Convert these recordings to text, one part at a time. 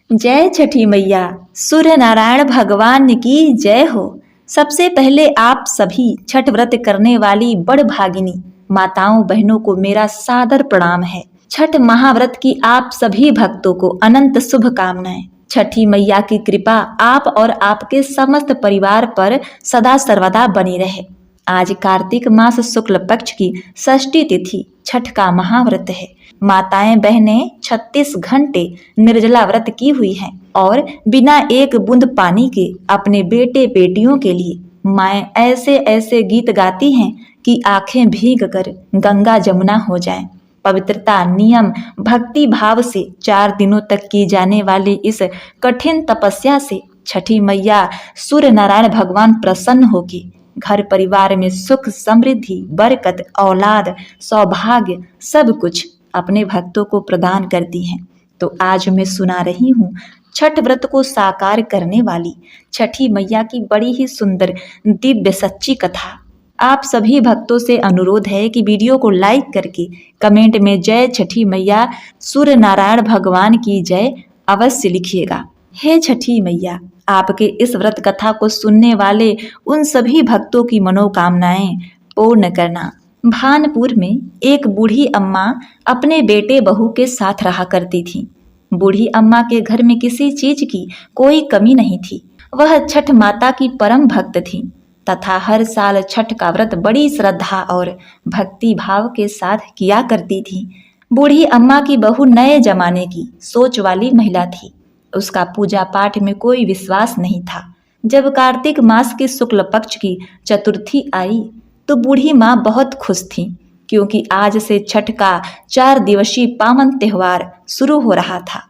जय छठी मैया। सूर्य नारायण भगवान की जय हो। सबसे पहले आप सभी छठ व्रत करने वाली बड़ भागिनी माताओं बहनों को मेरा सादर प्रणाम है। छठ महाव्रत की आप सभी भक्तों को अनंत शुभकामनाएं। छठी मैया की कृपा आप और आपके समस्त परिवार पर सदा सर्वदा बनी रहे। आज कार्तिक मास शुक्ल पक्ष की षष्ठी तिथि छठ का महाव्रत है। माताएं बहनें 36 घंटे निर्जला व्रत की हुई हैं और बिना एक बूंद पानी के अपने बेटे बेटियों के लिए माएं ऐसे ऐसे गीत गाती हैं कि आंखें भीग कर गंगा जमुना हो जाएं। पवित्रता नियम भक्ति भाव से 4 दिनों तक की जाने वाली इस कठिन तपस्या से छठी मैया सूर्य नारायण भगवान प्रसन्न होगी। घर परिवार में सुख समृद्धि बरकत औलाद सौभाग्य सब कुछ अपने भक्तों को प्रदान करती हैं। तो आज मैं सुना रही हूँ छठ व्रत को साकार करने वाली छठी मैया की बड़ी ही सुंदर दिव्य सच्ची कथा। आप सभी भक्तों से अनुरोध है कि वीडियो को लाइक करके कमेंट में जय छठी मैया सूर्य नारायण भगवान की जय अवश्य लिखिएगा। हे छठी मैया, आपके इस व्रत कथा को सुनने वाले उन सभी भक्तों की मनोकामनाएं पूर्ण करना। भानपुर में एक बूढ़ी अम्मा अपने बेटे बहू के साथ रहा करती थी। बूढ़ी अम्मा के घर में किसी चीज की कोई कमी नहीं थी। वह छठ माता की परम भक्त थी तथा हर साल छठ का व्रत बड़ी श्रद्धा और भक्ति भाव के साथ किया करती थी। बूढ़ी अम्मा की बहू नए जमाने की सोच वाली महिला थी। उसका पूजा पाठ में कोई विश्वास नहीं था। जब कार्तिक मास के शुक्ल पक्ष की चतुर्थी आई तो बूढ़ी माँ बहुत खुश थी, क्योंकि आज से छठ का 4 दिवसीय पावन त्योहार शुरू हो रहा था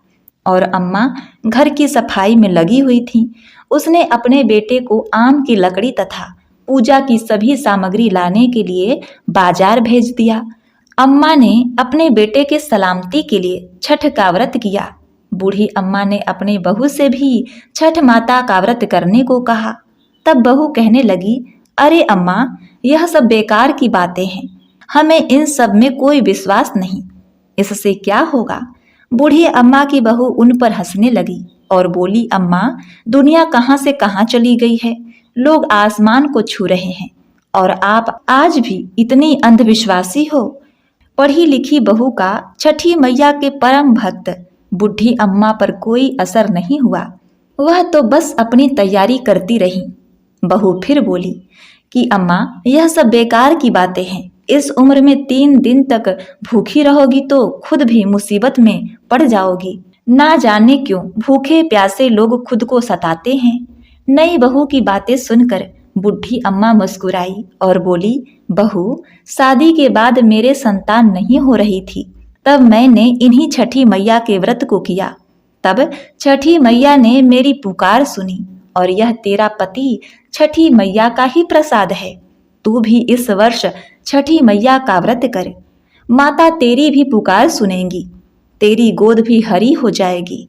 और अम्मा घर की सफाई में लगी हुई थी। उसने अपने बेटे को आम की लकड़ी तथा पूजा की सभी सामग्री लाने के लिए बाजार भेज दिया। अम्मा ने अपने बेटे के सलामती के लिए छठ का व्रत किया। बूढ़ी अम्मा ने अपने बहू से भी छठ माता का व्रत करने को कहा। तब बहू कहने लगी, अरे अम्मा, यह सब बेकार की बातें हैं। हमें इन सब में कोई विश्वास नहीं। इससे क्या होगा? बूढ़ी अम्मा की बहू उन पर हंसने लगी और बोली, अम्मा, दुनिया कहाँ से कहाँ चली गई है। लोग आसमान को छू रहे हैं और आप आज भी इतनी अंधविश्वासी हो। पढ़ी लिखी बहू का छठी मैया के परम भक्त बूढ़ी अम्मा पर कोई असर नहीं हुआ। वह तो बस अपनी तैयारी करती रही। बहू फिर बोली कि अम्मा, यह सब बेकार की बातें हैं। इस उम्र में 3 दिन तक भूखी रहोगी तो खुद भी मुसीबत में पड़ जाओगी। ना जाने क्यों भूखे प्यासे लोग खुद को सताते हैं। नई बहू की बातें सुनकर बूढ़ी अम्मा मुस्कुराई और बोली, बहू, शादी के बाद मेरे संतान नहीं हो रही थी, तब मैंने इन्हीं छठी मैया के व्रत को किया। तब छठी मैया ने मेरी पुकार सुनी और यह तेरा पति छठी मैया का ही प्रसाद है। तू भी इस वर्ष छठी मैया का व्रत कर। माता तेरी भी पुकार सुनेंगी, तेरी गोद भी हरी हो जाएगी।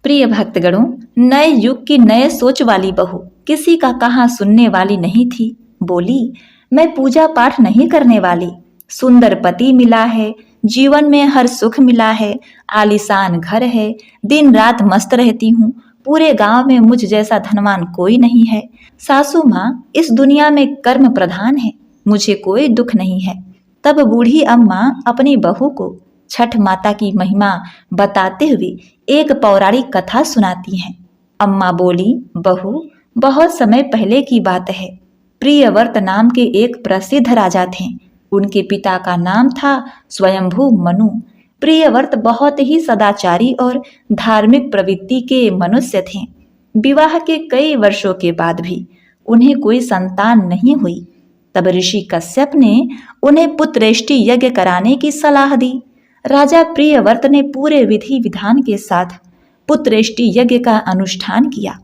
प्रिय भक्तगणों, नए युग की नए सोच वाली बहू किसी का कहा सुनने वाली नहीं थी। बोली, मैं पूजा पाठ नहीं करने वाली। सुंदर पति मिला है, जीवन में हर सुख मिला है, आलीशान घर है, दिन रात मस्त रहती हूँ। पूरे गांव में मुझ जैसा धनवान कोई नहीं है। सासू माँ इस दुनिया में कर्म प्रधान है, मुझे कोई दुख नहीं है। तब बूढ़ी अम्मा अपनी बहू को छठ माता की महिमा बताते हुए एक पौराणिक कथा सुनाती हैं। अम्मा बोली, बहू, बहुत समय पहले की बात है। प्रियव्रत नाम के एक प्रसिद्ध राजा थे। उनके पिता का नाम था स्वयंभू मनु। प्रियव्रत बहुत ही सदाचारी और धार्मिक प्रवृत्ति के मनुष्य थे। विवाह के कई वर्षों के बाद भी उन्हें कोई संतान नहीं हुई। तब ऋषि कश्यप ने उन्हें पुत्रेष्टि यज्ञ कराने की सलाह दी। राजा प्रियव्रत ने पूरे विधि विधान के साथ पुत्रेष्टि यज्ञ का अनुष्ठान किया।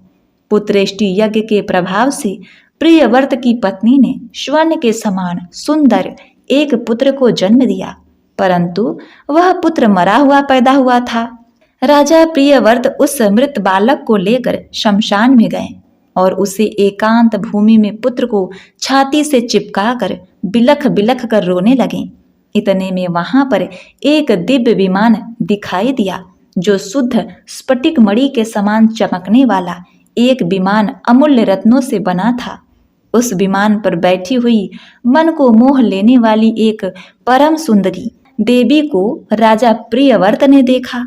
पुत्रेष्टि यज्ञ के प्रभाव से प्रियव्रत की पत्नी ने स्वर्ण के समान सुंदर एक पुत्र को जन्म दिया, परंतु वह पुत्र मरा हुआ पैदा हुआ था। राजा प्रियव्रत उस मृत बालक को लेकर शमशान में गए और उसे एकांत भूमि में पुत्र को छाती से चिपका कर बिलख बिलख कर रोने लगे। इतने में वहां पर एक दिव्य विमान दिखाई दिया जो शुद्ध स्फटिक मणि के समान चमकने वाला एक विमान अमूल्य रत्नों से बना था। उस विमान पर बैठी हुई मन को मोह लेने वाली एक परम सुंदरी देवी को राजा प्रियव्रत ने देखा।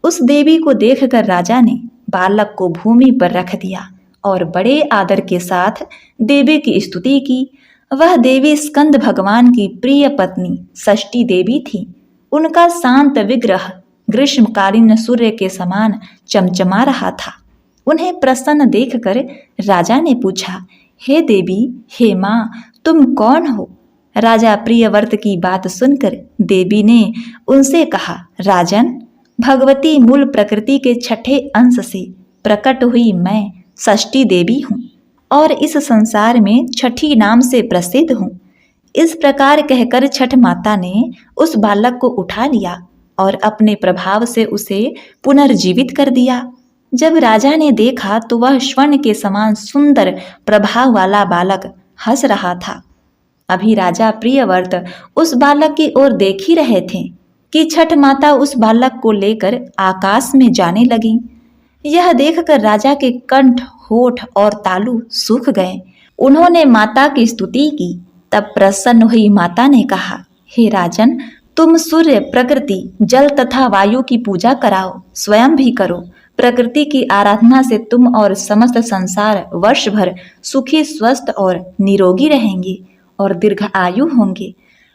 उस देवी को देखकर राजा ने बालक को भूमि पर रख दिया और बड़े आदर के साथ देवी की स्तुति की। वह देवी स्कंद भगवान की प्रिय पत्नी षष्ठी देवी थी। उनका शांत विग्रह ग्रीष्मकालीन सूर्य के समान चमचमा रहा था। उन्हें प्रसन्न देखकर राजा ने पूछा, हे देवी, हे माँ, तुम कौन हो? राजा प्रियव्रत की बात सुनकर देवी ने उनसे कहा, राजन, भगवती मूल प्रकृति के छठे अंश से प्रकट हुई मैं षष्ठी देवी हूँ और इस संसार में छठी नाम से प्रसिद्ध हूँ। इस प्रकार कहकर छठ माता ने उस बालक को उठा लिया और अपने प्रभाव से उसे पुनर्जीवित कर दिया। जब राजा ने देखा तो वह स्वर्ण के समान सुंदर प्रभाव वाला बालक हंस रहा था। अभी राजा प्रियव्रत उस बालक की ओर देख ही रहे थे कि छठ माता उस बालक को लेकर आकाश में जाने लगी। यह देखकर राजा के कंठ, होठ और तालु सूख गए। उन्होंने माता की स्तुति की। तब प्रसन्न हुई माता ने कहा, हे राजन, तुम सूर्य, प्रकृति, जल तथा वायु की पूजा कराओ, स्वयं भी करो। प्रकृति की आराधना से तुम और समस्त संसार वर्ष भर सुखी, स्वस्थ और निरोगी रहेंगे और दीर्घ आयु होंगे।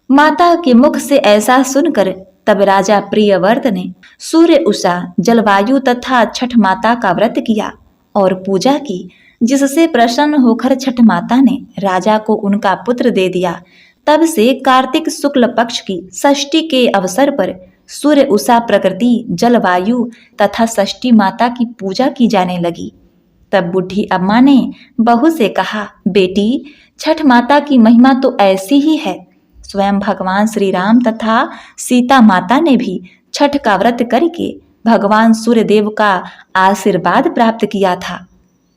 माता के मुख से ऐसा सुनकर तब राजा प्रियव्रत ने सूर्य, उषा, जलवायु तथा छठ माता का व्रत किया और पूजा की, जिससे प्रसन्न होकर छठ माता ने राजा को उनका पुत्र दे दिया। तब से कार्तिक शुक्ल पक्ष की षष्ठी के अवसर पर सूर्य, उषा, प्रकृति, जलवायु तथा षष्ठी माता की पूजा की जाने लगी। तब बूढ़ी अम्मा ने बहू से कहा, बेटी, छठ माता की महिमा तो ऐसी ही है। स्वयं भगवान श्री राम तथा सीता माता ने भी छठ का व्रत करके भगवान सूर्यदेव का आशीर्वाद प्राप्त किया था।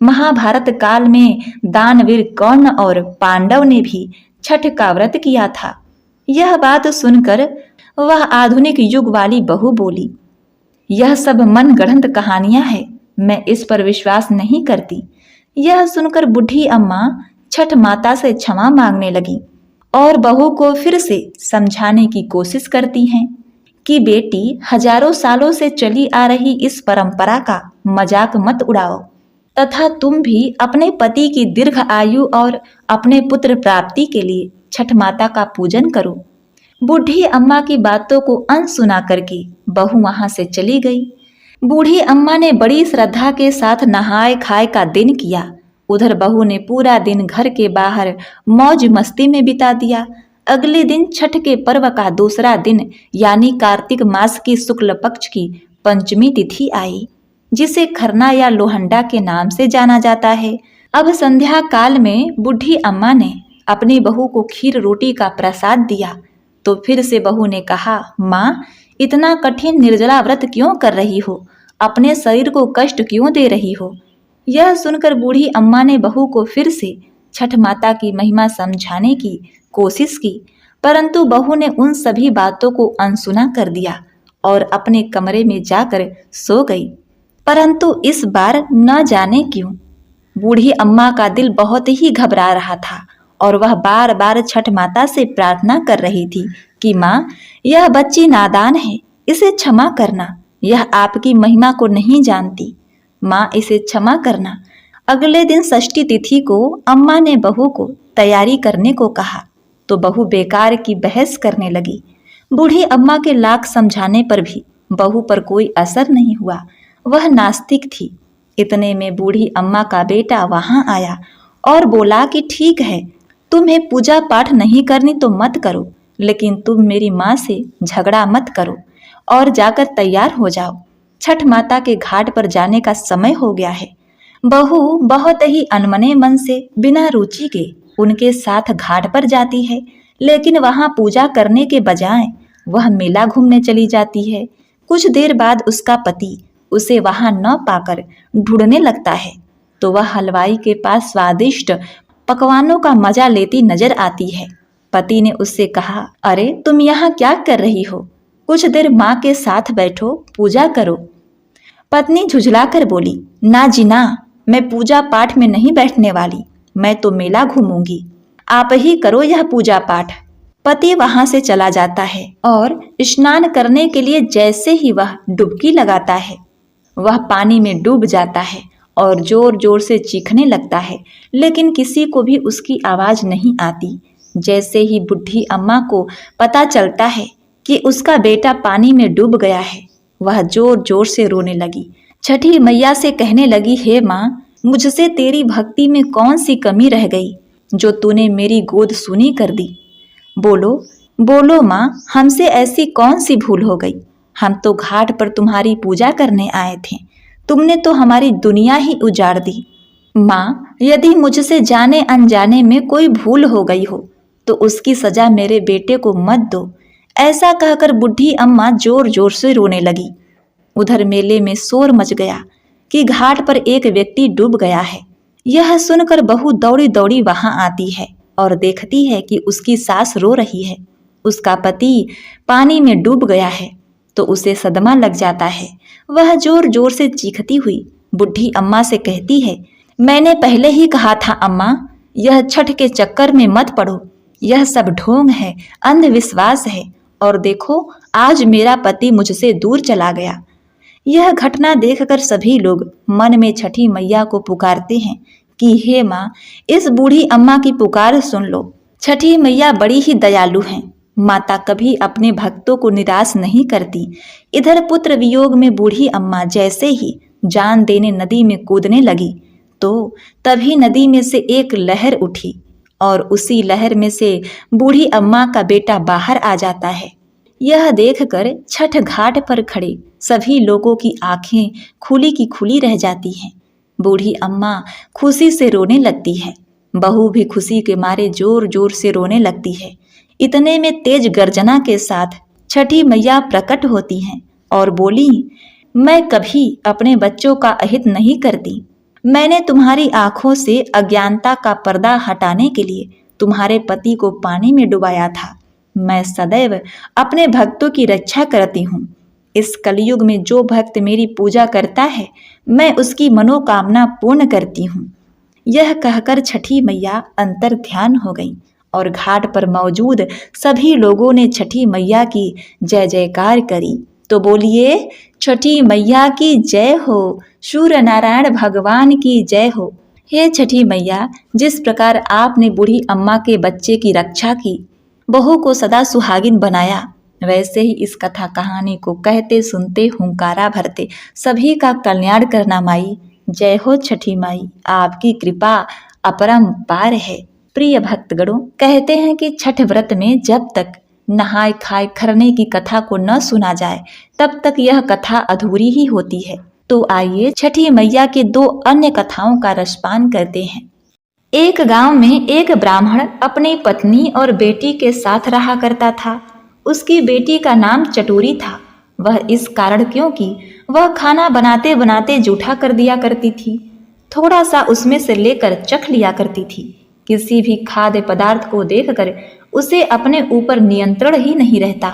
महाभारत काल में दानवीर कर्ण और पांडव ने भी छठ का व्रत किया था। यह बात सुनकर वह आधुनिक युग वाली बहू बोली, यह सब मन गढ़ंत कहानियां हैं, मैं इस पर विश्वास नहीं करती। यह सुनकर बूढ़ी अम्मा छठ माता से क्षमा मांगने लगी और बहू को फिर से समझाने की कोशिश करती हैं कि बेटी, हजारों सालों से चली आ रही इस परंपरा का मजाक मत उड़ाओ तथा तुम भी अपने पति की दीर्घ आयु और अपने पुत्र प्राप्ति के लिए छठ माता का पूजन करो। बूढ़ी अम्मा की बातों को अनसुना करके बहू वहां से चली गई। बूढ़ी अम्मा ने बड़ी श्रद्धा के साथ नहाए खाए का दिन किया। उधर बहू ने पूरा दिन घर के बाहर मौज मस्ती में बिता दिया। अगले दिन छठ के पर्व का दूसरा दिन यानी कार्तिक मास की शुक्ल पक्ष की पंचमी तिथि आई, जिसे खरना या लोहंडा के नाम से जाना जाता है। अब संध्या काल में बूढ़ी अम्मा ने अपनी बहू को खीर रोटी का प्रसाद दिया तो फिर से बहू ने कहा, माँ, इतना कठिन निर्जला व्रत क्यों कर रही हो? अपने शरीर को कष्ट क्यों दे रही हो? यह सुनकर बूढ़ी अम्मा ने बहू को फिर से छठ माता की महिमा समझाने की कोशिश की, परंतु बहू ने उन सभी बातों को अनसुना कर दिया और अपने कमरे में जाकर सो गई। परंतु इस बार न जाने क्यों बूढ़ी अम्मा का दिल बहुत ही घबरा रहा था और वह बार बार छठ माता से प्रार्थना कर रही थी कि माँ, यह बच्ची नादान है, इसे क्षमा करना, यह आपकी महिमा को नहीं जानती, माँ इसे क्षमा करना। अगले दिन षष्ठी तिथि को अम्मा ने बहू को तैयारी करने को कहा तो बहू बेकार की बहस करने लगी। बूढ़ी अम्मा के लाख समझाने पर भी बहू पर कोई असर नहीं हुआ। वह नास्तिक थी। इतने में बूढ़ी अम्मा का बेटा वहां आया और बोला कि ठीक है, तुम्हें पूजा पाठ नहीं करनी तो मत करो, लेकिन तुम मेरी माँ से झगड़ा मत करो और जाकर तैयार हो जाओ। छठ माता के घाट पर जाने का समय हो गया है। बहू बहुत ही अनमने मन से बिना रुचि के उनके साथ घाट पर जाती है, लेकिन वहां पूजा करने के बजाय वह मेला घूमने चली जाती है। कुछ देर बाद उसका पति उसे वहां न पाकर ढूंढने लगता है तो वह हलवाई के पास स्वादिष्ट पकवानों का मजा लेती नजर आती है। पति ने उससे कहा, अरे तुम यहाँ क्या कर रही हो? कुछ देर माँ के साथ बैठो, पूजा करो। पत्नी झुझलाकर बोली, ना जी ना, मैं पूजा पाठ में नहीं बैठने वाली, मैं तो मेला घूमूंगी। आप ही करो यह पूजा पाठ। पति वहां से चला जाता है और स्नान करने के लिए जैसे ही वह डुबकी लगाता है, वह पानी में डूब जाता है और जोर जोर से चीखने लगता है, लेकिन किसी को भी उसकी आवाज नहीं आती। जैसे ही बुढ़ी अम्मा को पता चलता है कि उसका बेटा पानी में डूब गया है, वह जोर जोर से रोने लगी। छठी मैया से कहने लगी, हे माँ, मुझसे तेरी भक्ति में कौन सी कमी रह गई जो तूने मेरी गोद सूनी कर दी। बोलो बोलो माँ, हमसे ऐसी कौन सी भूल हो गई। हम तो घाट पर तुम्हारी पूजा करने आए थे, तुमने तो हमारी दुनिया ही उजाड़ दी। माँ, यदि मुझसे जाने अनजाने में कोई भूल हो गई हो तो उसकी सजा मेरे बेटे को मत दो। ऐसा कहकर बुढ़ी अम्मा जोर जोर से रोने लगी। उधर मेले में शोर मच गया कि घाट पर एक व्यक्ति डूब गया है। यह सुनकर बहू दौड़ी दौड़ी वहां आती है और देखती है कि उसकी सास रो रही है। उसका पति पानी में डूब गया है तो उसे सदमा लग जाता है। वह जोर जोर से चीखती हुई बुढ़ी अम्मा से कहती है, मैंने पहले ही कहा था अम्मा, यह छठ के चक्कर में मत पड़ो, यह सब ढोंग है, अंधविश्वास है। और देखो, आज मेरा पति मुझसे दूर चला गया। यह घटना देखकर सभी लोग मन में छठी मैया को पुकारते हैं कि हे माँ, इस बूढ़ी अम्मा की पुकार सुन लो। छठी मैया बड़ी ही दयालु हैं। माता कभी अपने भक्तों को निराश नहीं करती। इधर पुत्र वियोग में बूढ़ी अम्मा जैसे ही जान देने नदी में कूदने लगी तो तभी नदी में से एक लहर उठी और उसी लहर में से बूढ़ी अम्मा का बेटा बाहर आ जाता है। यह देखकर छठ घाट पर खड़े सभी लोगों की आंखें खुली की खुली रह जाती हैं। बूढ़ी अम्मा खुशी से रोने लगती है। बहू भी खुशी के मारे जोर जोर से रोने लगती है। इतने में तेज गर्जना के साथ छठी मैया प्रकट होती हैं और बोली, मैं कभी अपने बच्चों का अहित नहीं करती। मैंने तुम्हारी आंखों से अज्ञानता का पर्दा हटाने के लिए तुम्हारे पति को पानी में डुबाया था। मैं सदैव अपने भक्तों की रक्षा करती हूँ। इस कलयुग में जो भक्त मेरी पूजा करता है, मैं उसकी मनोकामना पूर्ण करती हूँ। यह कहकर छठी मैया अंतर ध्यान हो गई और घाट पर मौजूद सभी लोगों ने छठी मैया की जय जयकार करी। तो बोलिए, छठी मैया की जय हो, सूर्य नारायण भगवान की जय हो। हे छठी मैया, जिस प्रकार आपने बूढ़ी अम्मा के बच्चे की रक्षा की, बहू को सदा सुहागिन बनाया, वैसे ही इस कथा कहानी को कहते सुनते हुंकारा भरते सभी का कल्याण करना माई। जय हो छठी माई, आपकी कृपा अपरंपार है। प्रिय भक्तगणों, कहते हैं कि छठ व्रत में जब तक नहाय खाए खरने की कथा को न सुना जाए तब तक यह कथा अधूरी ही होती है। तो आइए छठी मैया के दो अन्य कथाओं का रसपान करते हैं। एक गांव में एक ब्राह्मण अपनी पत्नी और बेटी के साथ रहा करता था। उसकी बेटी का नाम चटोरी था। वह इस कारण क्योंकि वह खाना बनाते बनाते जूठा कर दिया करती थी। थोड़ा सा उसमें से लेकर चख लिया करती थी। किसी भी खाद्य पदार्थ को देखकर उसे अपने ऊपर नियंत्रण ही नहीं रहता।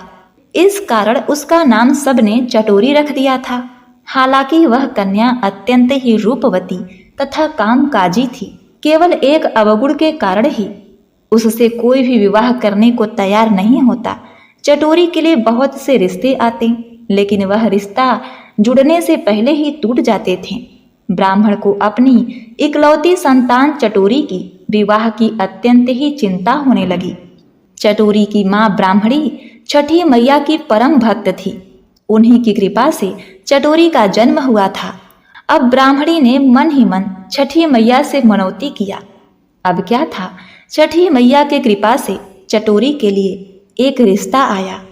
इस कारण उसका नाम सबने चटोरी रख दिया था। हालांकि वह कन्या अत्यंत ही रूपवती तथा कामकाजी थी। केवल एक अवगुण के कारण ही उससे कोई भी विवाह करने को तैयार नहीं होता। चटोरी के लिए बहुत से रिश्ते आते, लेकिन वह रिश्ता जुड़ने से पहले ही टूट जाते थे। ब्राह्मण को अपनी इकलौती संतान चटोरी की विवाह की अत्यंत ही चिंता होने लगी। चटोरी की माँ ब्राह्मणी छठी मैया की परम भक्त थी। उन्हीं की कृपा से चटोरी का जन्म हुआ था। अब ब्राह्मणी ने मन ही मन छठी मैया से मनौती किया। अब क्या था, छठी मैया के कृपा से चटोरी के लिए एक रिश्ता आया,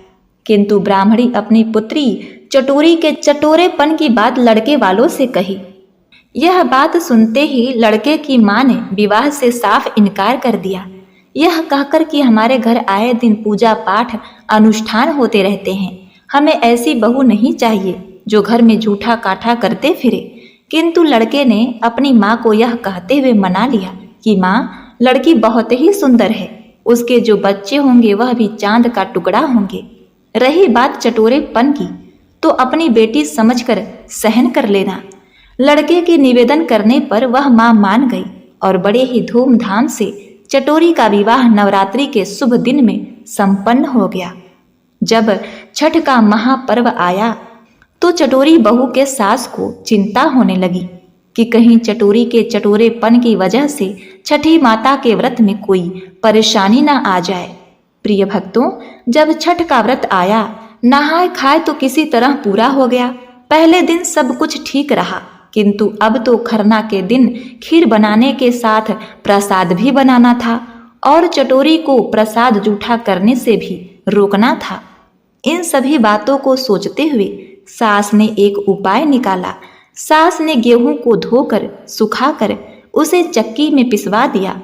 किंतु ब्राह्मणी अपनी पुत्री चटोरी के चटोरेपन की बात लड़के वालों से कही। यह बात सुनते ही लड़के की मां ने विवाह से साफ इनकार कर दिया, यह कहकर कि हमारे घर आए दिन पूजा पाठ अनुष्ठान होते रहते हैं, हमें ऐसी बहू नहीं चाहिए जो घर में झूठा काठा करते फिरे। किंतु लड़के ने अपनी माँ को यह कहते हुए मना लिया कि माँ, लड़की बहुत ही सुंदर है, उसके जो बच्चे होंगे वह भी चांद का टुकड़ा होंगे। रही बात चटोरेपन की, तो अपनी बेटी समझकर सहन कर लेना। लड़के के निवेदन करने पर वह मां मान गई और बड़े ही धूमधाम से चटोरी का विवाह नवरात्रि के शुभ दिन में संपन्न हो गया। जब छठ का महापर्व आया तो चटोरी बहू के सास को चिंता होने लगी कि कहीं चटोरी के चटोरेपन की वजह से छठी माता के व्रत में कोई परेशानी ना आ जाए। प्रिय भक्तों, जब छठ का व्रत आया, नहाए खाए तो किसी तरह पूरा हो गया। पहले दिन सब कुछ ठीक रहा, किंतु अब तो खरना के दिन खीर बनाने के साथ प्रसाद भी बनाना था और चटोरी को प्रसाद जूठा करने से भी रोकना था। इन सभी बातों को सोचते हुए सास ने एक उपाय निकाला। सास ने गेहूं को धोकर सुखाकर उसे चक्की में पिसवा दिया।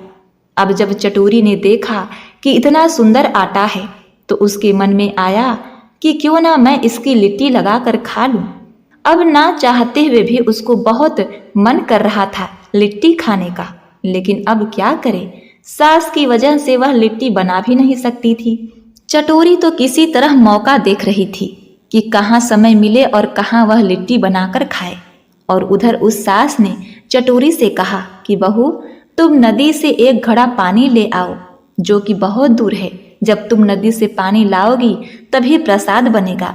अब जब चटोरी ने देखा कि इतना सुंदर आटा है तो उसके मन में आया कि क्यों ना मैं इसकी लिट्टी लगाकर खा लूं। अब ना चाहते हुए भी उसको बहुत मन कर रहा था लिट्टी खाने का, लेकिन अब क्या करे, सास की वजह से वह लिट्टी बना भी नहीं सकती थी। चटोरी तो किसी तरह मौका देख रही थी कि कहाँ समय मिले और कहाँ वह लिट्टी बनाकर खाए। और उधर उस सास ने चटोरी से कहा कि बहू, तुम नदी से एक घड़ा पानी ले आओ जो कि बहुत दूर है। जब तुम नदी से पानी लाओगी तभी प्रसाद बनेगा।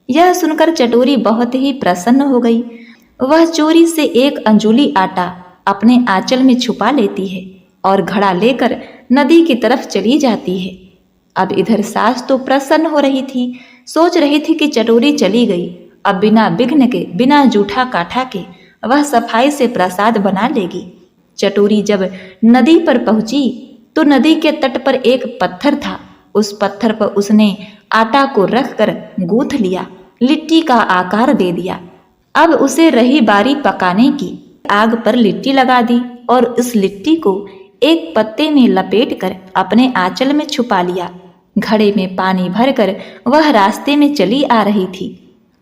यह सुनकर चटोरी बहुत ही प्रसन्न हो गई। वह चोरी से एक अंजुली आटा अपने आंचल में छुपा लेती है और घड़ा लेकर नदी की तरफ चली जाती है। अब इधर सास तो प्रसन्न हो रही थी, सोच रही थी कि चटोरी चली गई, अब बिना विघ्न के, बिना जूठा काठा के वह सफाई से प्रसाद बना लेगी। चटोरी जब नदी पर पहुंची तो नदी के तट पर एक पत्थर था। उस पत्थर पर उसने आटा को रखकर गूंथ लिया, लिट्टी का आकार दे दिया। अब उसे रही बारी पकाने की। आग पर लिट्टी लगा दी और उस लिट्टी को एक पत्ते में लपेटकर अपने आंचल में छुपा लिया। घड़े में पानी भरकर वह रास्ते में चली आ रही थी।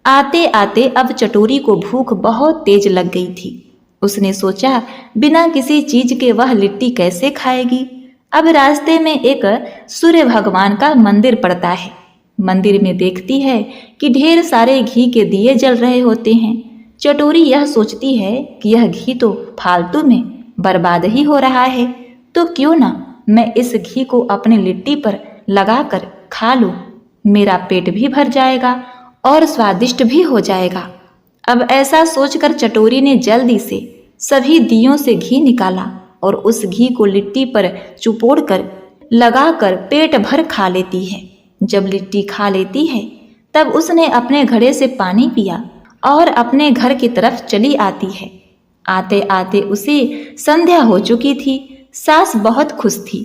आते आते अब चटोरी को भूख बहुत तेज लग गई थी। उसने सोचा बिना किसी चीज के वह लिट्टी कैसे खाएगी। अब रास्ते में एक सूर्य भगवान का मंदिर पड़ता है। मंदिर में देखती है कि ढेर सारे घी के दिए जल रहे होते हैं। चटोरी यह सोचती है कि यह घी तो फालतू में बर्बाद ही हो रहा है, तो क्यों ना मैं इस घी को अपनी लिट्टी पर लगाकर खा लूं। मेरा पेट भी भर जाएगा और स्वादिष्ट भी हो जाएगा। अब ऐसा सोचकर चटोरी ने जल्दी से सभी दियों से घी निकाला और उस घी को लिट्टी पर चुपोड़कर लगाकर पेट भर खा लेती है। जब लिट्टी खा लेती है तब उसने अपने घड़े से पानी पिया और अपने घर की तरफ चली आती है। आते आते उसे संध्या हो चुकी थी। सास बहुत खुश थी।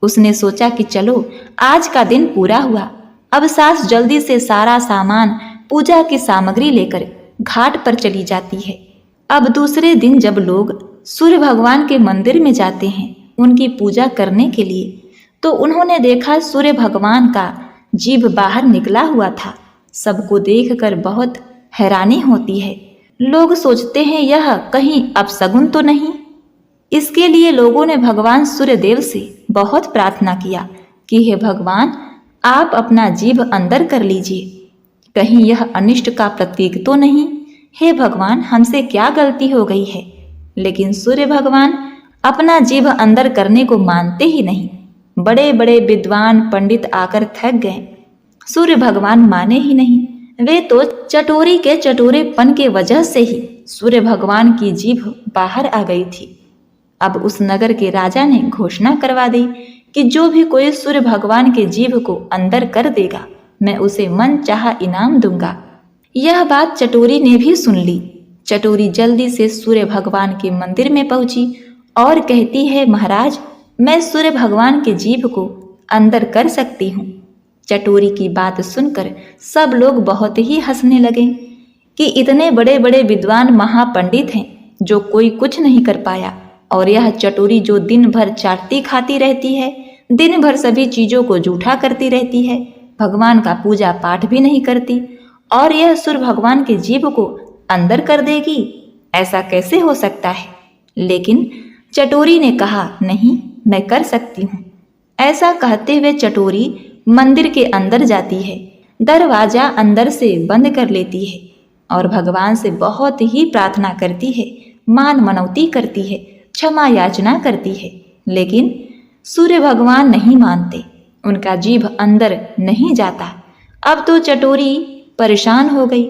उसने सोचा कि चलो आज का दिन पूरा हुआ। अब सास जल्दी से सारा सामान, पूजा की सामग्री लेकर घाट पर चली जाती है। अब दूसरे दिन जब लोग सूर्य भगवान के मंदिर में जाते हैं उनकी पूजा करने के लिए, तो उन्होंने देखा सूर्य भगवान का जीभ बाहर निकला हुआ था। सबको देखकर बहुत हैरानी होती है। लोग सोचते हैं यह कहीं अपशगुन तो नहीं। इसके लिए लोगों ने भगवान सूर्यदेव से बहुत प्रार्थना किया कि हे भगवान, आप अपना जीभ अंदर कर लीजिए, कहीं यह अनिष्ट का प्रतीक तो नहीं। हे भगवान, हमसे क्या गलती हो गई है। लेकिन सूर्य भगवान अपना जीभ अंदर करने को मानते ही नहीं। बड़े बड़े विद्वान पंडित आकर थक गए, सूर्य भगवान माने ही नहीं। वे तो चटोरी के चटोरेपन के वजह से ही सूर्य भगवान की जीभ बाहर आ गई थी। अब उस नगर के राजा ने घोषणा करवा दी कि जो भी कोई सूर्य भगवान के जीभ को अंदर कर देगा, मैं उसे मन चाहा इनाम दूंगा। यह बात चटोरी ने भी सुन ली। चटोरी जल्दी से सूर्य भगवान के मंदिर में पहुंची और कहती है, महाराज, मैं सूर्य भगवान के जीभ को अंदर कर सकती हूँ। चटोरी की बात सुनकर सब लोग बहुत ही हंसने लगे कि इतने बड़े बड़े विद्वान महापंडित हैं जो कोई कुछ नहीं कर पाया, और यह चटोरी जो दिन भर चाटती खाती रहती है, दिन भर सभी चीजों को जूठा करती रहती है, भगवान का पूजा पाठ भी नहीं करती, और यह सूर्य भगवान के जीभ को अंदर कर देगी, ऐसा कैसे हो सकता है। लेकिन चटोरी ने कहा, नहीं, मैं कर सकती हूँ। ऐसा कहते हुए चटोरी मंदिर के अंदर जाती है। दरवाजा अंदर से बंद कर लेती है और भगवान से बहुत ही प्रार्थना करती है, मान मनौती करती है, क्षमा याचना करती है। लेकिन सूर्य भगवान नहीं मानते, उनका जीभ अंदर नहीं जाता। अब तो चटोरी परेशान हो गई।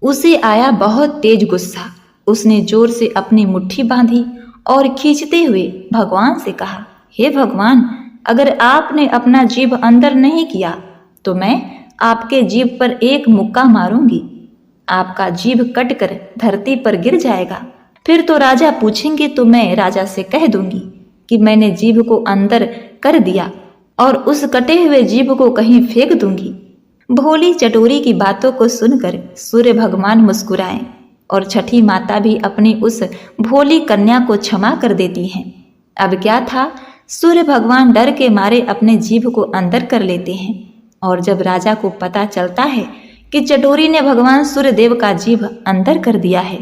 उसे आया बहुत तेज गुस्सा। उसने जोर से अपनी मुट्ठी बांधी और खींचते हुए भगवान से कहा, हे भगवान, अगर आपने अपना जीभ अंदर नहीं किया तो मैं आपके जीभ पर एक मुक्का मारूंगी। आपका जीभ कटकर धरती पर गिर जाएगा। फिर तो राजा पूछेंगे तो मैं राजा से कह दूंगी कि मैंने जीभ को अंदर कर दिया और उस कटे हुए जीभ को कहीं फेंक दूंगी। भोली चटोरी की बातों को सुनकर सूर्य भगवान मुस्कुराए और छठी माता भी अपनी उस भोली कन्या को क्षमा कर देती हैं। अब क्या था, सूर्य भगवान डर के मारे अपने जीभ को अंदर कर लेते हैं और जब राजा को पता चलता है कि चटोरी ने भगवान सूर्यदेव का जीभ अंदर कर दिया है,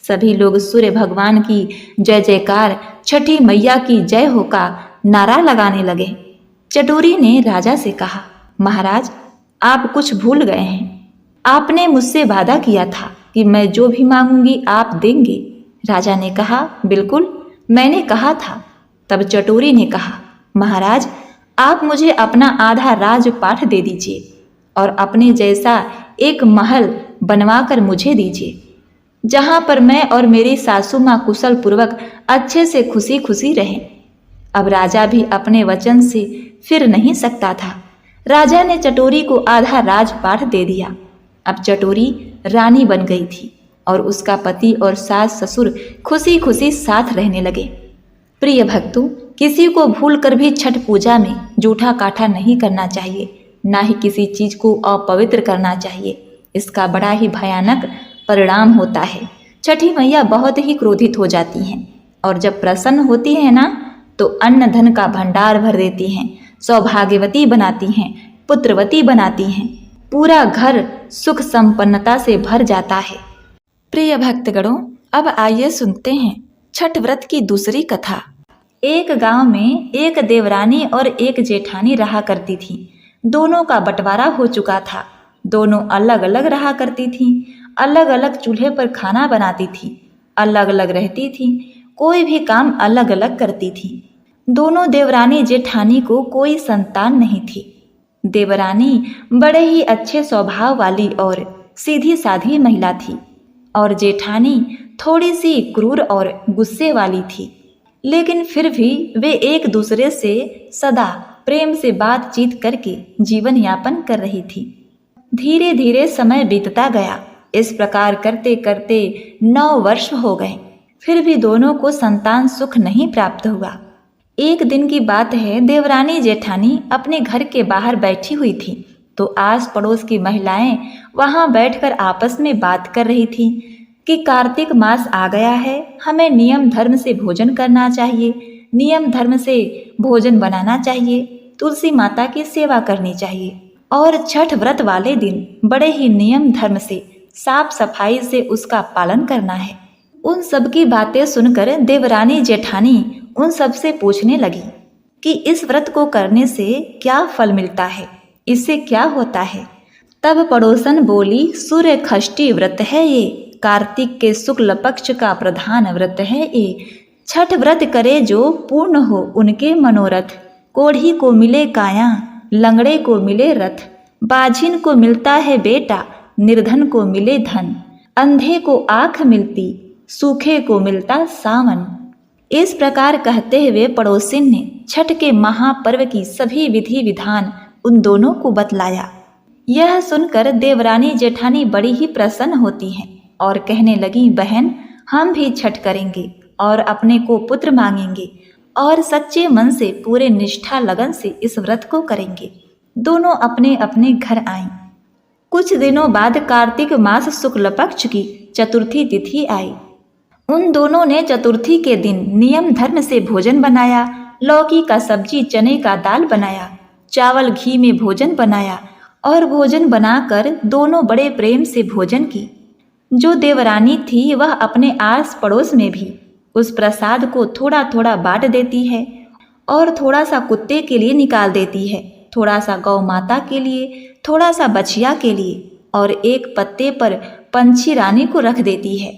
सभी लोग सूर्य भगवान की जय जयकार, छठी मैया की जय हो का नारा लगाने लगे। चटोरी ने राजा से कहा, महाराज, आप कुछ भूल गए हैं। आपने मुझसे वादा किया था कि मैं जो भी मांगूंगी आप देंगे। राजा ने कहा, बिल्कुल, मैंने कहा था। तब चटोरी ने कहा, महाराज, आप मुझे अपना आधा राजपाट दे दीजिए और अपने जैसा एक महल बनवाकर मुझे दीजिए, जहां पर मैं और मेरी सासू माँ कुशल पूर्वक अच्छे से खुशी खुशी रहें। अब राजा भी अपने वचन से फिर नहीं सकता था। राजा ने चटोरी को आधा राजपाट दे दिया। अब चटोरी रानी बन गई थी और उसका पति और सास ससुर खुशी खुशी साथ रहने लगे। प्रिय भक्तों, किसी को भूल कर भी छठ पूजा में जूठा काठा नहीं करना चाहिए, ना ही किसी चीज को अपवित्र करना चाहिए। इसका बड़ा ही भयानक परिणाम होता है। छठी मैया बहुत ही क्रोधित हो जाती हैं और जब प्रसन्न होती है ना, तो अन्न धन का भंडार भर देती हैं, सौभाग्यवती बनाती हैं, पुत्रवती बनाती हैं। पूरा घर सुख संपन्नता से भर जाता है। प्रिय भक्तगणों, अब आइए सुनते हैं छठ व्रत की दूसरी कथा। एक गांव में एक देवरानी और एक जेठानी रहा करती थी। दोनों का बंटवारा हो चुका था। दोनों अलग अलग रहा करती थीं, अलग अलग चूल्हे पर खाना बनाती थीं, अलग अलग रहती थीं, कोई भी काम अलग अलग करती थीं। दोनों देवरानी जेठानी को कोई संतान नहीं थी। देवरानी बड़े ही अच्छे स्वभाव वाली और सीधी साधी महिला थी और जेठानी थोड़ी सी क्रूर और गुस्से वाली थी। लेकिन फिर भी वे एक दूसरे से सदा प्रेम से बातचीत करके जीवन यापन कर रही थी। धीरे धीरे समय बीतता गया। इस प्रकार करते करते 9 वर्ष हो गए, फिर भी दोनों को संतान सुख नहीं प्राप्त हुआ। एक दिन की बात है, देवरानी जेठानी अपने घर के बाहर बैठी हुई थी तो आस पड़ोस की महिलाएं वहां बैठकर आपस में बात कर रही थी कि कार्तिक मास आ गया है, हमें नियम धर्म से भोजन करना चाहिए, नियम धर्म से भोजन बनाना चाहिए, तुलसी माता की सेवा करनी चाहिए और छठ व्रत वाले दिन बड़े ही नियम धर्म से साफ सफाई से उसका पालन करना है। उन सब की बातें सुनकर देवरानी जेठानी उन सब से पूछने लगी कि इस व्रत को करने से क्या फल मिलता है, इससे क्या होता है। तब पड़ोसन बोली, सूर्य षष्ठी व्रत है ये, कार्तिक के शुक्ल पक्ष का प्रधान व्रत है ये। छठ व्रत करे जो पूर्ण हो उनके मनोरथ, कोढ़ी को मिले काया, लंगड़े को मिले रथ, बाझिन को मिलता है बेटा, निर्धन को मिले धन, अंधे को आँख मिलती, सूखे को मिलता सावन। इस प्रकार कहते हुए पड़ोसिन ने छठ के महापर्व की सभी विधि विधान उन दोनों को बतलाया। यह सुनकर देवरानी जेठानी बड़ी ही प्रसन्न होती हैं और कहने लगी, बहन, हम भी छठ करेंगे और अपने को पुत्र मांगेंगे और सच्चे मन से पूरे निष्ठा लगन से इस व्रत को करेंगे। दोनों अपने अपने घर आईं। कुछ दिनों बाद कार्तिक मास शुक्ल पक्ष की चतुर्थी तिथि आई। उन दोनों ने चतुर्थी के दिन नियम धर्म से भोजन बनाया। लौकी का सब्जी, चने का दाल बनाया, चावल घी में भोजन बनाया और भोजन बनाकर दोनों बड़े प्रेम से भोजन की। जो देवरानी थी वह अपने आस पड़ोस में भी उस प्रसाद को थोड़ा थोड़ा बांट देती है और थोड़ा सा कुत्ते के लिए निकाल देती है, थोड़ा सा गौ माता के लिए, थोड़ा सा बछिया के लिए और एक पत्ते पर पंछी रानी को रख देती है।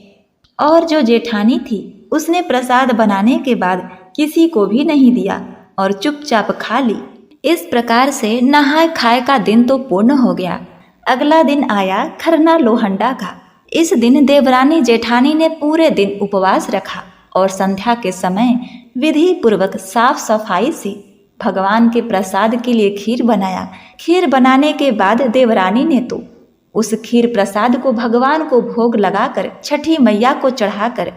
और जो जेठानी थी उसने प्रसाद बनाने के बाद किसी को भी नहीं दिया और चुपचाप खा ली। इस प्रकार से नहाए खाए का दिन तो पूर्ण हो गया। अगला दिन आया खरना लोहंडा का। इस दिन देवरानी जेठानी ने पूरे दिन उपवास रखा और संध्या के समय विधि पूर्वक साफ सफाई से भगवान के प्रसाद के लिए खीर बनाया। खीर बनाने के बाद देवरानी ने तो उस खीर प्रसाद को भगवान को भोग लगाकर छठी मैया को चढ़ाकर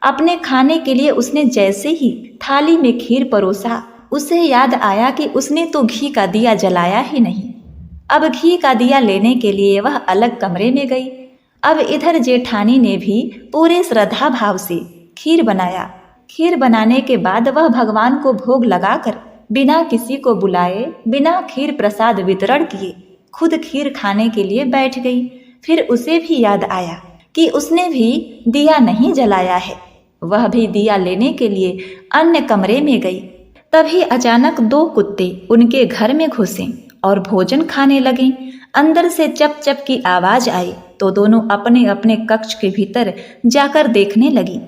अपने खाने के लिए उसने जैसे ही थाली में खीर परोसा, उसे याद आया कि उसने तो घी का दिया जलाया ही नहीं। अब घी का दिया लेने के लिए वह अलग कमरे में गई। अब इधर जेठानी ने भी पूरे श्रद्धा भाव से खीर बनाया। खीर बनाने के बाद वह भगवान को भोग लगाकर बिना किसी को बुलाए, बिना खीर प्रसाद वितरण किए खुद खीर खाने के लिए बैठ गई। फिर उसे भी याद आया कि उसने भी दिया नहीं जलाया है। वह भी दिया लेने के लिए अन्य कमरे में गई। तभी अचानक 2 कुत्ते उनके घर में घुसे और भोजन खाने लगे। अंदर से चप चप की आवाज आई तो दोनों अपने अपने कक्ष के भीतर जाकर देखने लगी।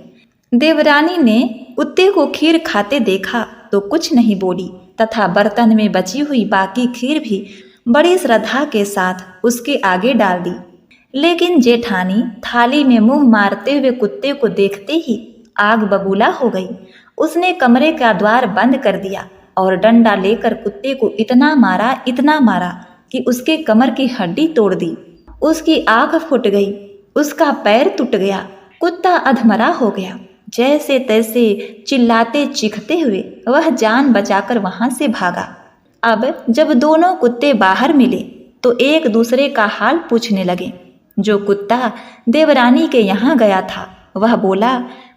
देवरानी ने कुत्ते को खीर खाते देखा तो कुछ नहीं बोली तथा बर्तन में बची हुई बाकी खीर भी बड़ी श्रद्धा के साथ उसके आगे डाल दी। लेकिन जेठानी थाली में मुंह मारते हुए कुत्ते को देखते ही आग बबूला हो गई। उसने कमरे का द्वार बंद कर दिया और डंडा लेकर कुत्ते को इतना मारा कि उसके कमर की हड्डी तोड़ दी। उसकी आंख फूट गई, उसका पैर टूट गया। कुत्ता अधमरा हो गया। जैसे तैसे चिल्लाते चीखते हुए वह जान बचाकर वहां से भागा। अब जब दोनों कुत्ते बाहर मिले तो एक दूसरे का हाल पूछने लगे। जो कुत्ता देवरानी के यहाँ गया था वह बोला,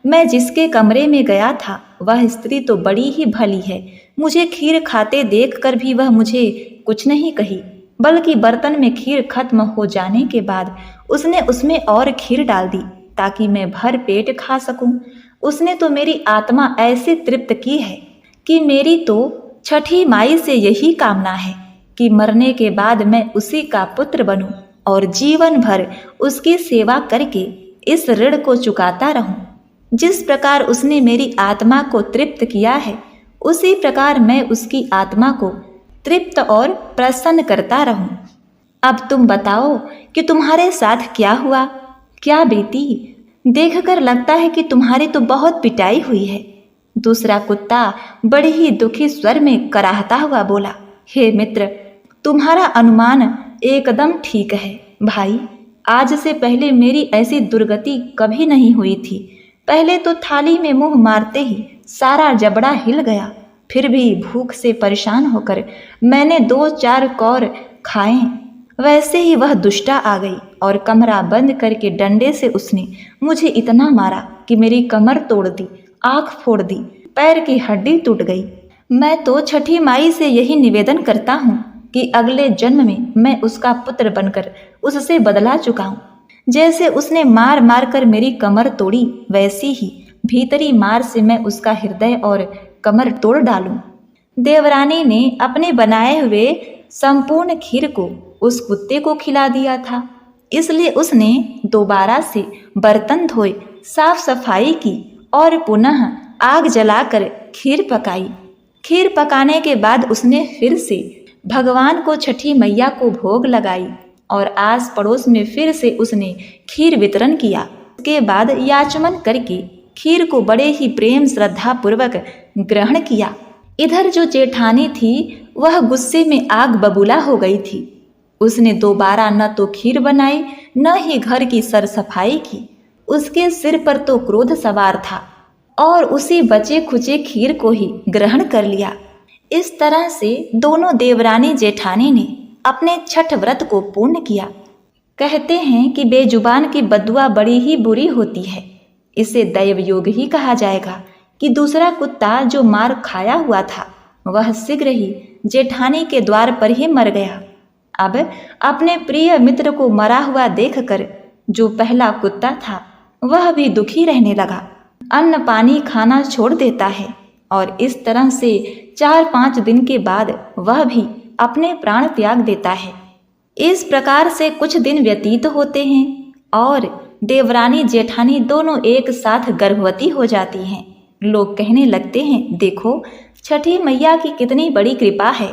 मैं जिसके कमरे में गया था वह स्त्री तो बड़ी ही भली है। मुझे खीर खाते देखकर भी वह मुझे कुछ नहीं कही, बल्कि बर्तन में खीर खत्म हो जाने के बाद उसने उसमें और खीर डाल दी ताकि मैं भर पेट खा सकूं। उसने तो मेरी आत्मा ऐसे तृप्त की है कि मेरी तो छठी माई से यही कामना है कि मरने के बाद मैं उसी का पुत्र बनूं और जीवन भर उसकी सेवा करके इस ऋण को चुकाता रहूं। जिस प्रकार उसने मेरी आत्मा को तृप्त किया है उसी प्रकार मैं उसकी आत्मा को तृप्त और प्रसन्न करता रहूं। अब तुम बताओ कि तुम्हारे साथ क्या हुआ, क्या बीती? देखकर लगता है कि तुम्हारी तो बहुत पिटाई हुई है। दूसरा कुत्ता बड़े ही दुखी स्वर में कराहता हुआ बोला, हे मित्र, तुम्हारा अनुमान एकदम ठीक है भाई। आज से पहले मेरी ऐसी दुर्गति कभी नहीं हुई थी। पहले तो थाली में मुंह मारते ही सारा जबड़ा हिल गया। फिर भी भूख से परेशान होकर मैंने 2-4 कौर खाए। वैसे ही वह दुष्टा आ गई और कमरा बंद करके डंडे से उसने मुझे इतना मारा कि मेरी कमर तोड़ दी, आंख फोड़ दी, पैर की हड्डी टूट गई। मैं तो छठी माई से यही निवेदन करता हूँ कि अगले जन्म में मैं उसका पुत्र बनकर उससे बदला चुकाऊं। जैसे उसने मार मार कर मेरी कमर तोड़ी वैसी ही भीतरी मार से मैं उसका हृदय और कमर तोड़ डालूं। देवरानी ने अपने बनाए हुए संपूर्ण खीर को उस कुत्ते को खिला दिया था। इसलिए उसने दोबारा से बर्तन धोए, साफ सफाई की और पुनः आग जलाकर खीर पकाई। खीर पकाने के बाद उसने फिर से भगवान को छठी मैया को भोग लगाई और आस पड़ोस में फिर से उसने खीर वितरण किया। उसके बाद याचमन करके खीर को बड़े ही प्रेम श्रद्धा पूर्वक ग्रहण किया। इधर जो जेठानी थी वह गुस्से में आग बबूला हो गई थी। उसने दोबारा न तो खीर बनाई न ही घर की सर सफाई की। उसके सिर पर तो क्रोध सवार था और उसी बचे खुचे खीर को ही ग्रहण कर लिया। इस तरह से दोनों देवरानी जेठानी ने अपने छठ व्रत को पूर्ण किया। कहते हैं कि बेजुबान की बद्दुआ बड़ी ही बुरी होती है। इसे दैव योग ही कहा जाएगा कि दूसरा कुत्ता जो मार खाया हुआ था वह शीघ्र ही जेठानी के द्वार पर ही मर गया। अब अपने प्रिय मित्र को मरा हुआ देखकर जो पहला कुत्ता था वह भी दुखी रहने लगा। अन्न पानी खाना छोड़ देता है और इस तरह से 4-5 दिन के बाद वह भी अपने प्राण त्याग देता है। इस प्रकार से कुछ दिन व्यतीत होते हैं और देवरानी जेठानी दोनों एक साथ गर्भवती हो जाती हैं। लोग कहने लगते हैं, देखो छठी मैया की कितनी बड़ी कृपा है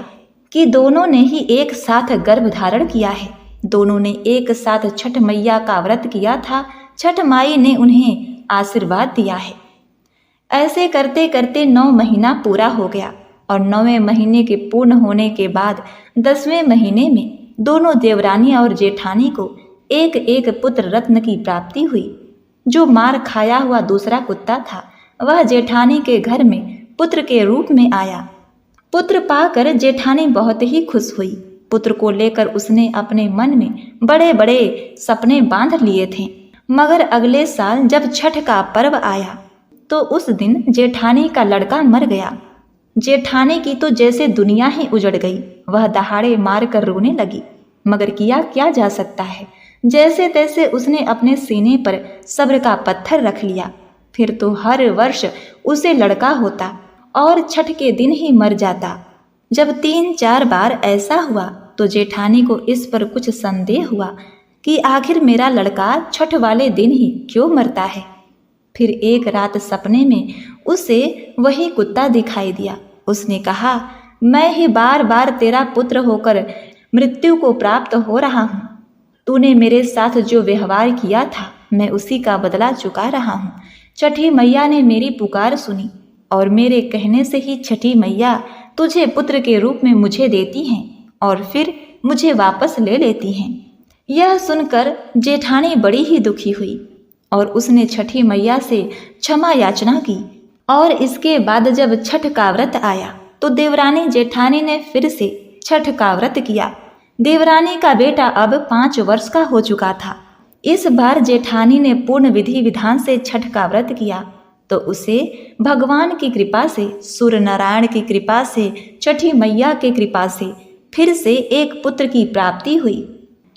कि दोनों ने ही एक साथ गर्भ धारण किया है। दोनों ने एक साथ छठ मैया का व्रत किया था। छठ माई ने उन्हें आशीर्वाद दिया है। ऐसे करते करते 9 महीना पूरा हो गया और 9वें महीने के पूर्ण होने के बाद 10वें महीने में दोनों देवरानी और जेठानी को एक एक पुत्र रत्न की प्राप्ति हुई। जो मार खाया हुआ दूसरा कुत्ता था वह जेठानी के घर में पुत्र के रूप में आया। पुत्र पाकर जेठानी बहुत ही खुश हुई। पुत्र को लेकर उसने अपने मन में बड़े बड़े सपने बांध लिए थे। मगर अगले साल जब छठ का पर्व आया तो उस दिन जेठानी का लड़का मर गया। जेठानी की तो जैसे दुनिया ही उजड़ गई। वह दहाड़े मार कर रोने लगी, मगर किया क्या जा सकता है। जैसे तैसे उसने अपने सीने पर सब्र का पत्थर रख लिया। फिर तो हर वर्ष उसे लड़का होता और छठ के दिन ही मर जाता। जब 3-4 बार ऐसा हुआ तो जेठानी को इस पर कुछ संदेह हुआ कि आखिर मेरा लड़का छठ वाले दिन ही क्यों मरता है। फिर एक रात सपने में उसे वही कुत्ता दिखाई दिया। उसने कहा, मैं ही बार बार तेरा पुत्र होकर मृत्यु को प्राप्त हो रहा हूँ। तूने मेरे साथ जो व्यवहार किया था मैं उसी का बदला चुका रहा हूँ। छठी मैया ने मेरी पुकार सुनी और मेरे कहने से ही छठी मैया तुझे पुत्र के रूप में मुझे देती हैं और फिर मुझे वापस ले लेती हैं। यह सुनकर जेठानी बड़ी ही दुखी हुई और उसने छठी मैया से क्षमा याचना की। और इसके बाद जब छठ का व्रत आया तो देवरानी जेठानी ने फिर से छठ का व्रत किया। देवरानी का बेटा अब 5 वर्ष का हो चुका था। इस बार जेठानी ने पूर्ण विधि विधान से छठ का व्रत किया तो उसे भगवान की कृपा से, सूर्य नारायण की कृपा से, छठी मैया की कृपा से फिर से एक पुत्र की प्राप्ति हुई।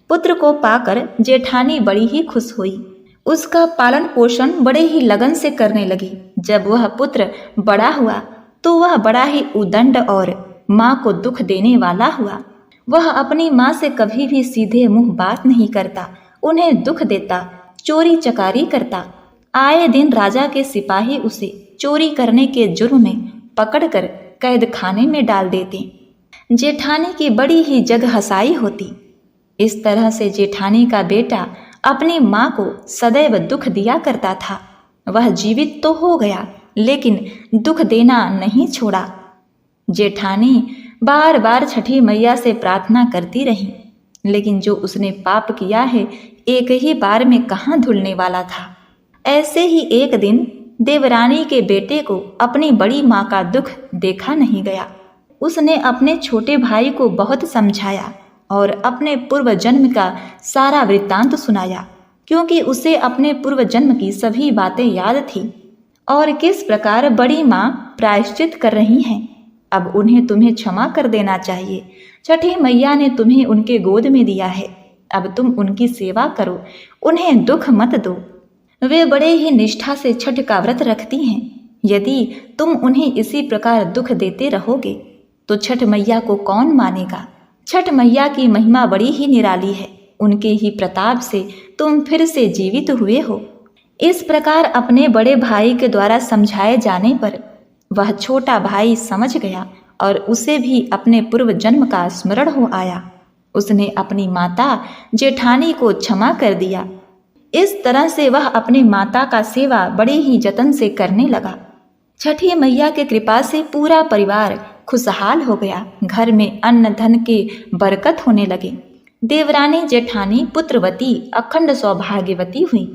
पुत्र को पाकर जेठानी बड़ी ही खुश हुई। उसका पालन पोषण बड़े ही लगन से करने लगी। जब वह पुत्र बड़ा हुआ तो वह बड़ा ही उदंड और माँ को दुख देने वाला हुआ। वह अपनी माँ से कभी भी सीधे मुंह बात नहीं करता, उन्हें दुख देता, चोरी चकारी करता। आए दिन राजा के सिपाही उसे चोरी करने के जुर्म में पकड़कर कैद खाने में डाल देते। जेठानी की बड़ी ही जग हंसाई होती। इस तरह से जेठानी का बेटा अपनी माँ को सदैव दुख दिया करता था। वह जीवित तो हो गया लेकिन दुख देना नहीं छोड़ा। जेठानी बार बार छठी मैया से प्रार्थना करती रही, लेकिन जो उसने पाप किया है एक ही बार में कहाँ धुलने वाला था। ऐसे ही एक दिन देवरानी के बेटे को अपनी बड़ी माँ का दुख देखा नहीं गया। उसने अपने छोटे भाई को बहुत समझाया और अपने पूर्व जन्म का सारा वृत्तांत सुनाया, क्योंकि उसे अपने पूर्व जन्म की सभी बातें याद थी और किस प्रकार बड़ी माँ प्रायश्चित कर रही हैं। अब उन्हें तुम्हें क्षमा कर देना चाहिए। छठी मैया ने तुम्हें उनके गोद में दिया है, अब तुम उनकी सेवा करो, उन्हें दुख मत दो। वे बड़े ही निष्ठा से छठ का व्रत रखती हैं। यदि तुम उन्हें इसी प्रकार दुख देते रहोगे तो छठ मैया को कौन मानेगा। छठ मैया की महिमा बड़ी ही निराली है। उनके ही प्रताप से तुम फिर से जीवित हुए हो। इस प्रकार अपने बड़े भाई के द्वारा समझाए जाने पर वह छोटा भाई समझ गया और उसे भी अपने पूर्व जन्म का स्मरण हो आया। उसने अपनी माता जेठानी को क्षमा कर दिया। इस तरह से वह अपनी माता का सेवा बड़े ही जतन से करने लगा। छठी मैया के कृपा से पूरा परिवार खुशहाल हो गया। घर में अन्न धन के बरकत होने लगे। देवरानी जेठानी पुत्रवती अखंड सौभाग्यवती हुई।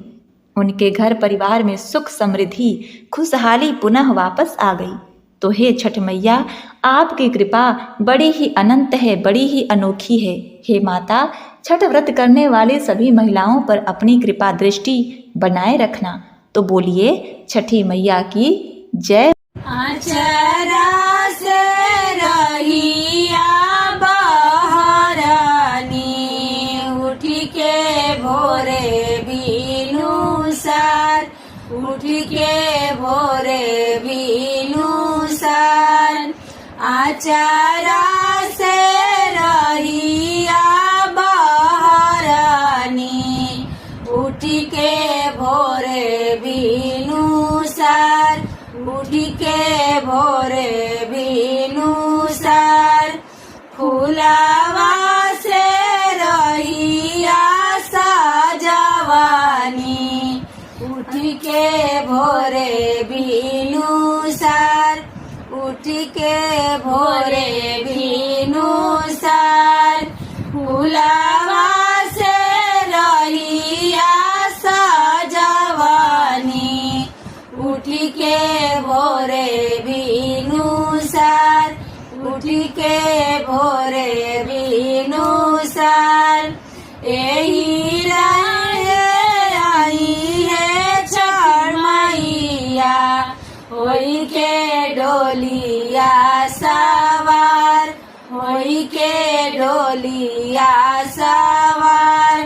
उनके घर परिवार में सुख समृद्धि खुशहाली पुनः वापस आ गई। तो हे छठ मैया, आपकी कृपा बड़ी ही अनंत है, बड़ी ही अनोखी है। हे माता, छठ व्रत करने वाली सभी महिलाओं पर अपनी कृपा दृष्टि बनाए रखना। तो बोलिए छठी मैया की जय। अचरा से रहिया बहरानी, उठ के भोरे बीनू सार, उठ के भोरे बीनू सार। अचरा से रहिया उठी के भोरे भीनु सार फुलावा से रहिया सजवानी उठी के भोरे भीनु सार उठी के भोरे भीनु सार फुलावा से रहिया सजवानी उठी के भोरे भीनु सार उठी के भोरे भीनु सार एही आई है छठ मैया होई के डोलिया सवार होई के डोलिया सवार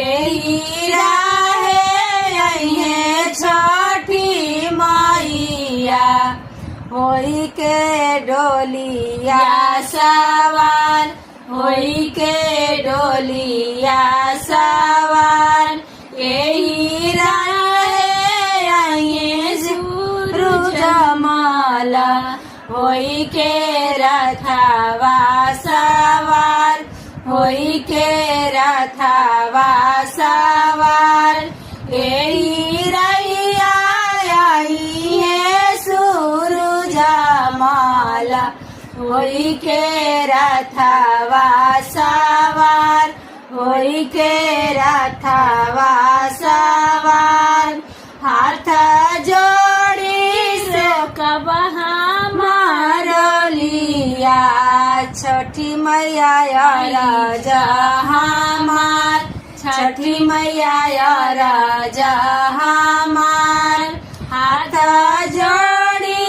एही राहे आई है छठी मैया होई के डोलिया सवार होई के डोलिया सवार एही राहे आइए सूरजमाला होई के रथवा सवार होई के रथवा सवार एही रैया आई है सूरजमाला होई के रथवा सवार होई के रथवा सवार हाथ जोड़ी से कबहा मारलिया छठी मैया राजा हमार छठी मैया राजा हमार हाथ जोड़ी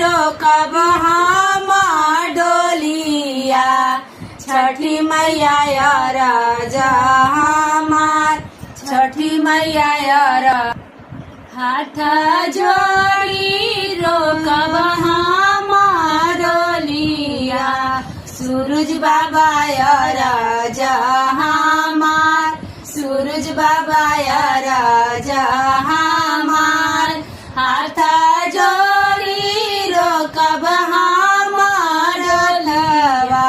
रोकब हम डोलिया छठी मैया राजा हमार छठी मैया हाथ जोड़ी रोकब हम डोलिया सूरज बाबा राजा हमार सूरज बाबा राजा हमार हाथ जोड़ी रोकब हम डोलवा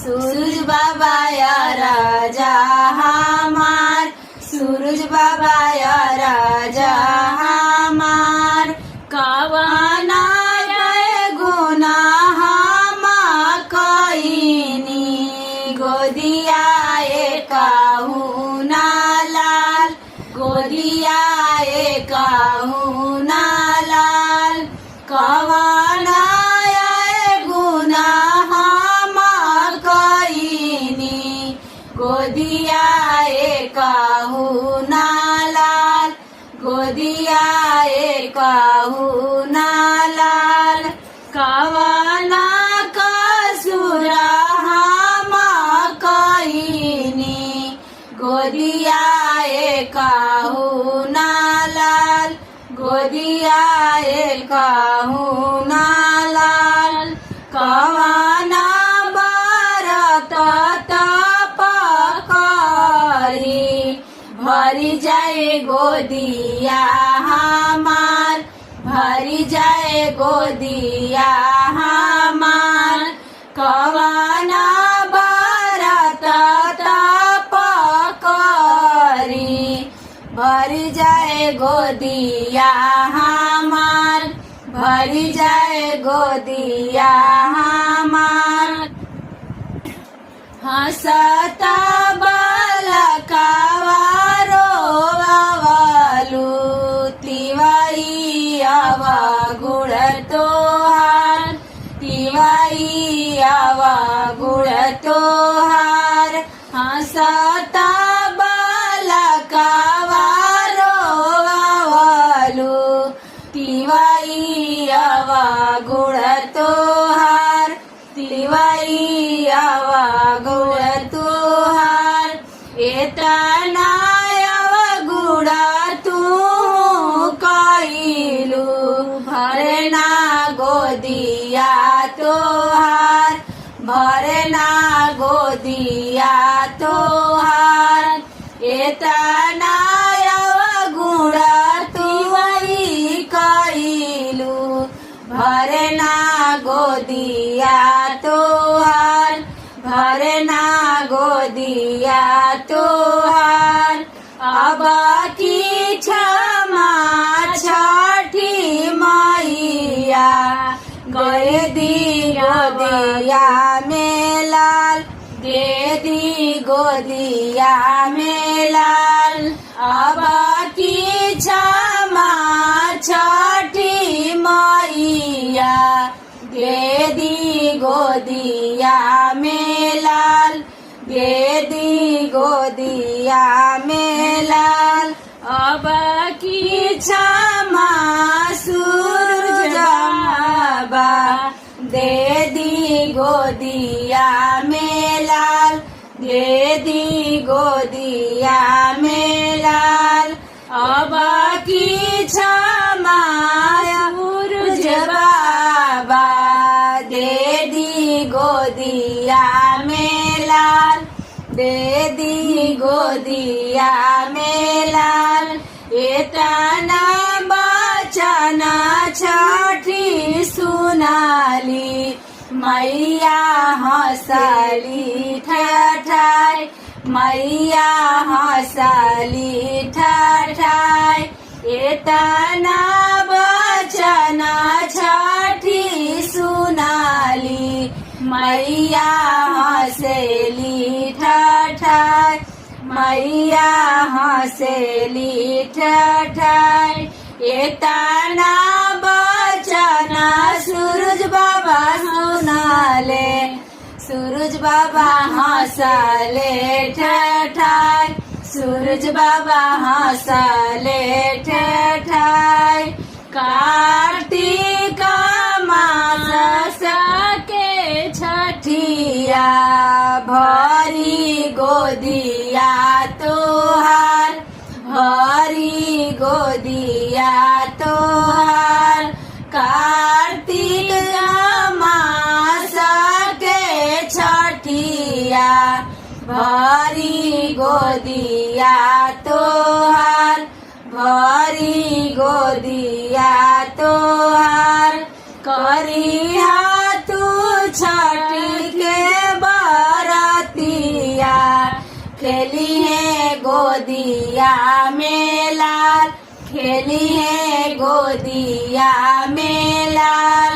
सूरज बाबा राजा हमार सूरज बाबा राजा हमार कवना गुना हम कईनी गोदिया कहू ना लाल गोदिया कहू ना लाल कवना गुना हम कईनी गोदिया कहू ना लाल गोदिया कहू ना लाल कवना कसुर हम कईनी गोदिया कहू ना लाल गोदिया कहू ना लाल कवना बरत तप करी भरी जाए गोदिया हमार भरी जाए गोदिया हमार कवना बरत तप करी भरी जाए गोदिया हमार भरी जाए गोदिया हमार हंसता बालकावा रोवालू तिवाई आवा गुड़ तोहार तिवाई आवा गुड़ तोहार हंसता बालकावा रोवालू तिवाई आवा गुड़ तोहार तिवाई आवा गुड़ तोहार एतना गुड़ा तू कइलू भरना गोदिया तोहार भरना गोदिया तोहार एतना गुड़ा तू कइलू भरना गोदिया तोहार, भरना गोदिया तोहार। अब की क्षमा छठी मैया, गए दी गोदिया में लाल, दे दी गोदिया में लाल। अब की क्षमा छठी मैया, दे दी गोदिया में लाल, दे दी गोदिया में लाल। अब की क्षमा सूरज बाबा, दे दी गोदिया में लाल, दे दी गोदिया में लाल। अब की क्षमा सूरज बाबा, दे दी गोदिया में लाल, दे दी गोदिया में लाल। इतना बचन छठी सुनाली, मैया हंसली ठाठाई, मैया हंसली ठाठाई। इतना बचन छठी सुनाली, मैया हंसली ठाठाई, मैया हंसली ठाठाई। इतना बचन सूरज बाबा सुनाले, सूरज बाबा हंसले ठाठाई, सूरज बाबा हंसले ठाठाई। कार्तिक मास के छठिया, भरी गोदिया तोहार, भरी गोदिया तोहार। कार्तिक मास के छठिया, भरी गोदिया तोहार, भरी गोदिया तोहार। करिहा तू छठी के बरतिया, खेली है गोदिया में लाल, खेली है गोदिया में लाल।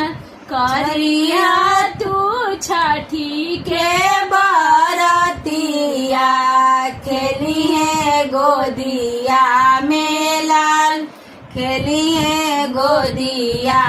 करिहा तू छठी के बरतिया, खेली है गोदिया में लाल, खेली है गोदिया